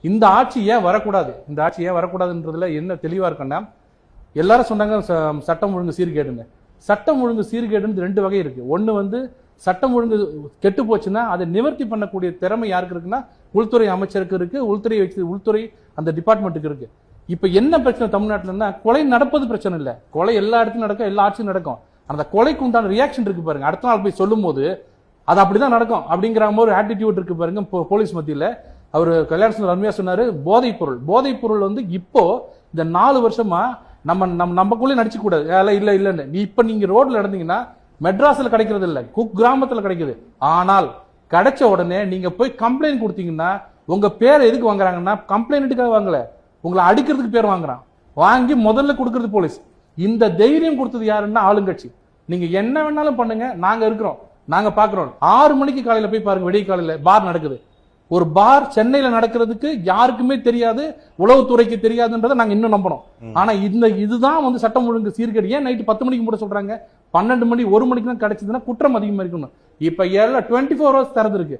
இந்த ஆட்சி ஏன் வரக்கூடாது, இந்த ஆட்சி ஏன் வரக்கூடாதுன்றதுல என்ன தெளிவா இருக்குன்னா, எல்லாரும் சொன்னாங்க சட்டம் ஒழுங்கு சீர்கேடுன்னு. சட்டம் ஒழுங்கு சீர்கேடுன்னு ரெண்டு வகை இருக்கு. ஒன்னு வந்து சட்டம் ஒழுங்கு கெட்டு போச்சுன்னா அதை நிவர்த்தி பண்ணக்கூடிய திறமை யாருக்கு இருக்குன்னா உள்துறை அமைச்சருக்கு இருக்கு, உள்துறை அந்த டிபார்ட்மெண்ட்டுக்கு இருக்கு. இப்ப என்ன பிரச்சனை தமிழ்நாட்டுலன்னா, கொலை நடப்பது பிரச்சனை இல்ல, கொலை எல்லா இடத்துலயும் நடக்கும், எல்லா ஆட்சியும் நடக்கும். அந்த கொலைக்கு உண்டான ரியாக்ஷன் இருக்கு பாருங்க, அடுத்த நாள் போய் சொல்லும் போது அது அப்படிதான் நடக்கும் அப்படிங்கிற ஒரு ஆட்டிடியூட் இருக்கு பாருங்க போலீஸ் மத்தியில. அவரு கல்யாண அருமையா சொன்னாரு, போதைப் பொருள் வந்து இப்போ இந்த 4 வருஷமா நமக்குள்ளே நடிச்சு கூடாது, இல்ல இல்லன்னு. இப்ப நீங்க ரோட்ல நடந்தீங்கன்னா மெட்ராஸ்ல கிடைக்கிறது இல்ல, குக் கிராமத்துல கிடைக்குது. ஆனால் கிடைச்ச உடனே நீங்க போய் கம்ப்ளைண்ட் கொடுத்தீங்கன்னா உங்க பேரை எதுக்கு வாங்குறாங்கன்னா, கம்ப்ளைண்ட்டுக்காக வாங்கல, உங்களை அடிக்கிறதுக்கு பேர் வாங்குறான். வாங்கி முதல்ல கொடுக்கறது போலீஸ். இந்த தைரியம் கொடுத்தது யாருன்னா ஆளுங்கட்சி. நீங்க என்ன வேணாலும் பண்ணுங்க, நாங்க இருக்கிறோம், நாங்க பாக்குறோம். 6 மணிக்கு காலையில போய் பாருங்க, விடிய காலையில பார் நடக்குது. ஒரு பார் சென்னையில நடக்கிறதுக்கு யாருக்குமே தெரியாது, உளவுத்துறைக்கு தெரியாதுன்றதை நாங்க இன்னும் நம்பணும். ஆனா இதுதான் வந்து சட்டம் ஒழுங்கு சீர்கேடு. ஏன் நைட்டு 10 மணிக்கு மூட சொல்றாங்க? 12 மணி 1 மணிக்கு தான் கிடைச்சதுன்னா குற்றம் அதிகமா இருக்கணும். இப்ப 24 hours திறந்து இருக்கு.